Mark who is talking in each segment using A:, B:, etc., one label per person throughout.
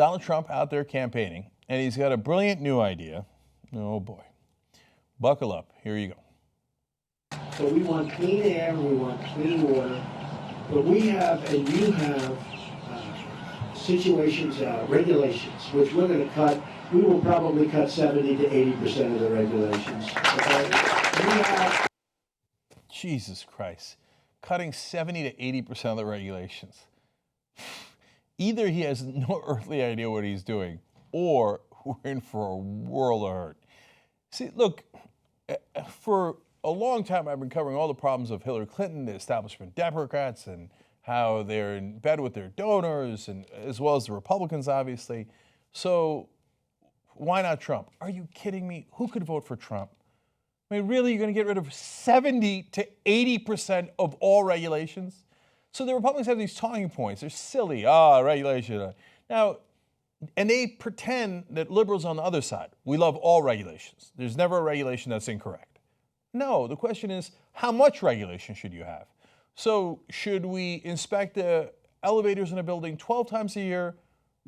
A: Donald Trump out there campaigning, and he's got a brilliant new idea. Oh boy. Buckle up. Here you go.
B: So we want clean air and we want clean water, but we have and you have situations, regulations, which we're going to cut. We will probably cut 70 to 80% of the regulations. Okay?
A: Jesus Christ. Cutting 70 to 80% of the regulations. Either he has no earthly idea what he's doing, or we're in for a world of hurt. See, look, for a long time I've been covering all the problems of Hillary Clinton, the establishment Democrats, and how they're in bed with their donors, and as well as the Republicans, obviously. So why not Trump? Are you kidding me? Who could vote for Trump? I mean, really, you're going to get rid of 70 to 80% of all regulations? So the Republicans have these talking points. They're silly. Regulation. Now, and they pretend that liberals on the other side, we love all regulations. There's never a regulation that's incorrect. No, the question is, how much regulation should you have? So should we inspect the elevators in a building 12 times a year,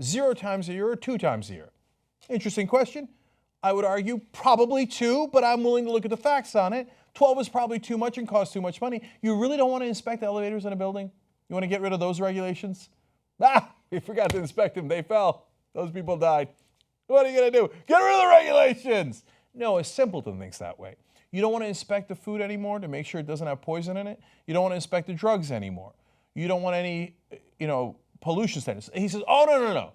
A: 0 times a year, or 2 times a year? Interesting question. I would argue probably 2, but I'm willing to look at the facts on it. 12 is probably too much and costs too much money. You really don't want to inspect the elevators in a building? You want to get rid of those regulations? We forgot to inspect them. They fell. Those people died. What are you going to do? Get rid of the regulations. No, a simpleton thinks that way. You don't want to inspect the food anymore to make sure it doesn't have poison in it. You don't want to inspect the drugs anymore. You don't want any, pollution standards. He says, oh, no.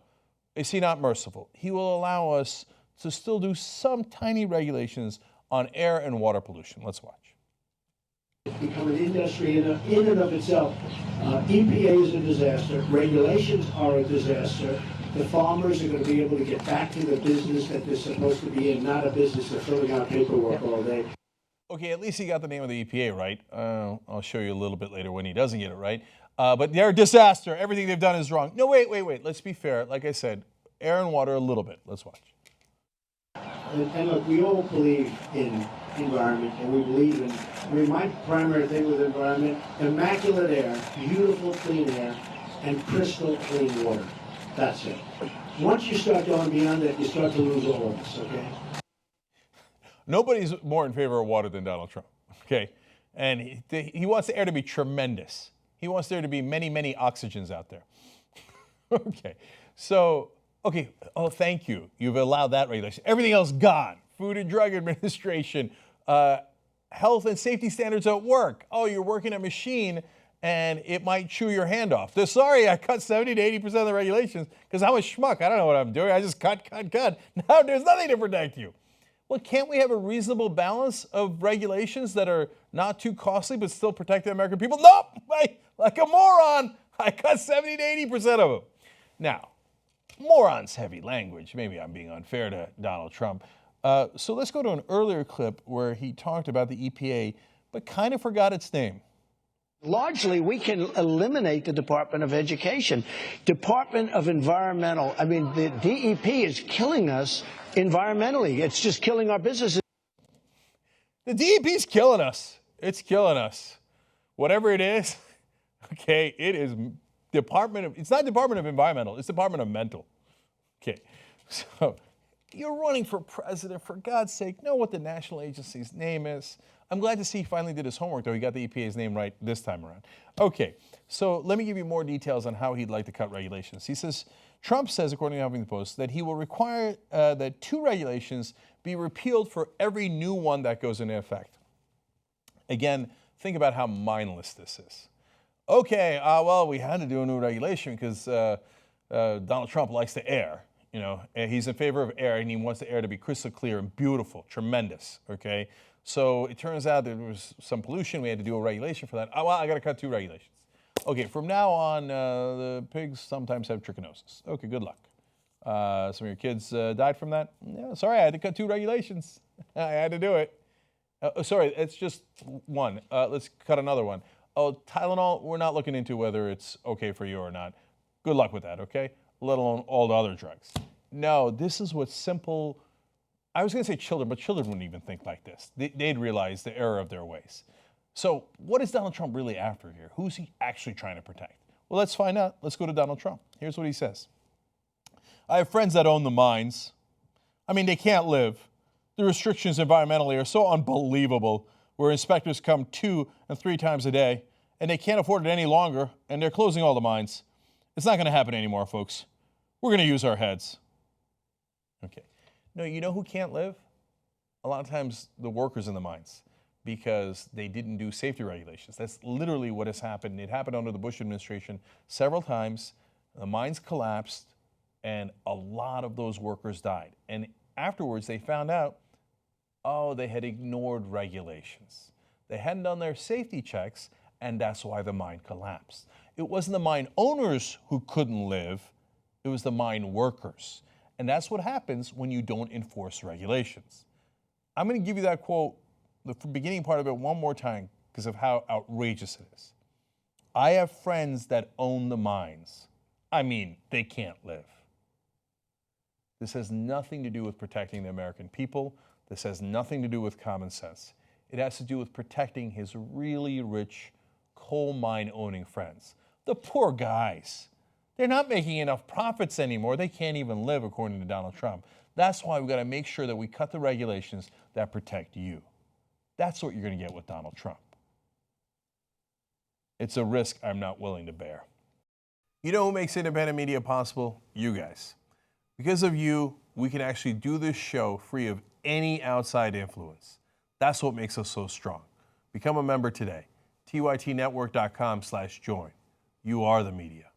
A: Is he not merciful? He will allow us to still do some tiny regulations on air and water pollution. Let's watch.
B: It's become an industry in and of itself. EPA is a disaster. Regulations are a disaster. The farmers are going to be able to get back to the business that they're supposed to be in, not a business of filling out paperwork all day.
A: Okay, at least he got the name of the EPA right. I'll show you a little bit later when he doesn't get it right. But they're a disaster. Everything they've done is wrong. No, wait. Let's be fair. Like I said, air and water a little bit. Let's watch.
B: And look, we all believe in environment, and we believe in, my primary thing with environment, immaculate air, beautiful clean air, and crystal clean water. That's it. Once you start going beyond that, you start to lose all of us, okay?
A: Nobody's more in favor of water than Donald Trump, okay? And he wants the air to be tremendous. He wants there to be many, many oxygens out there. Okay, so, thank you. You've allowed that regulation. Everything else gone. Food and Drug Administration, health and safety standards at work. Oh, you're working a machine and it might chew your hand off. Sorry, I cut 70 to 80% of the regulations because I'm a schmuck. I don't know what I'm doing. I just cut. Now there's nothing to protect you. Well, can't we have a reasonable balance of regulations that are not too costly but still protect the American people? Nope, like a moron, I cut 70 to 80% of them. Now, moron's heavy language. Maybe I'm being unfair to Donald Trump. So let's go to an earlier clip where he talked about the EPA, but kind of forgot its name.
C: Largely, we can eliminate the Department of Education. Department of Environmental. I mean, the DEP is killing us environmentally. It's just killing our businesses.
A: The DEP's killing us. It's killing us. Whatever it is, okay, it is it's not Department of Environmental, it's Department of Mental. Okay, so you're running for president, for God's sake, know what the national agency's name is. I'm glad to see he finally did his homework, though. He got the EPA's name right this time around. Okay, so let me give you more details on how he'd like to cut regulations. He says, Trump says, according to Huffington Post, that he will require that 2 regulations be repealed for every new one that goes into effect. Again, think about how mindless this is. Okay, we had to do a new regulation because Donald Trump likes the air. He's in favor of air, and he wants the air to be crystal clear and beautiful, tremendous, okay? So it turns out there was some pollution. We had to do a regulation for that. I got to cut 2 regulations. Okay, from now on, the pigs sometimes have trichinosis. Okay, good luck. Some of your kids died from that? Yeah, sorry, I had to cut 2 regulations. I had to do it. Sorry, it's just one. Let's cut another one. Oh, Tylenol, we're not looking into whether it's okay for you or not. Good luck with that, okay? Let alone all the other drugs. No, this is what simple, I was going to say children, but children wouldn't even think like this. They'd realize the error of their ways. So what is Donald Trump really after here? Who's he actually trying to protect? Well, let's find out. Let's go to Donald Trump. Here's what he says. I have friends that own the mines. I mean, they can't live. The restrictions environmentally are so unbelievable, where inspectors come 2 and 3 times a day, and they can't afford it any longer, and they're closing all the mines. It's not going to happen anymore, folks. We're going to use our heads. Okay. No, you know who can't live? A lot of times the workers in the mines, because they didn't do safety regulations. That's literally what has happened. It happened under the Bush administration several times. The mines collapsed, and a lot of those workers died. And afterwards, they found out, oh, they had ignored regulations. They hadn't done their safety checks, and that's why the mine collapsed. It wasn't the mine owners who couldn't live, it was the mine workers. And that's what happens when you don't enforce regulations. I'm going to give you that quote, the beginning part of it, one more time because of how outrageous it is. I have friends that own the mines. I mean, they can't live. This has nothing to do with protecting the American people. This has nothing to do with common sense. It has to do with protecting his really rich coal mine owning friends. The poor guys. They're not making enough profits anymore. They can't even live, according to Donald Trump. That's why we've got to make sure that we cut the regulations that protect you. That's what you're going to get with Donald Trump. It's a risk I'm not willing to bear. You know who makes independent media possible? You guys. Because of you, we can actually do this show free of any outside influence. That's what makes us so strong. Become a member today. tytnetwork.com/join. You are the media.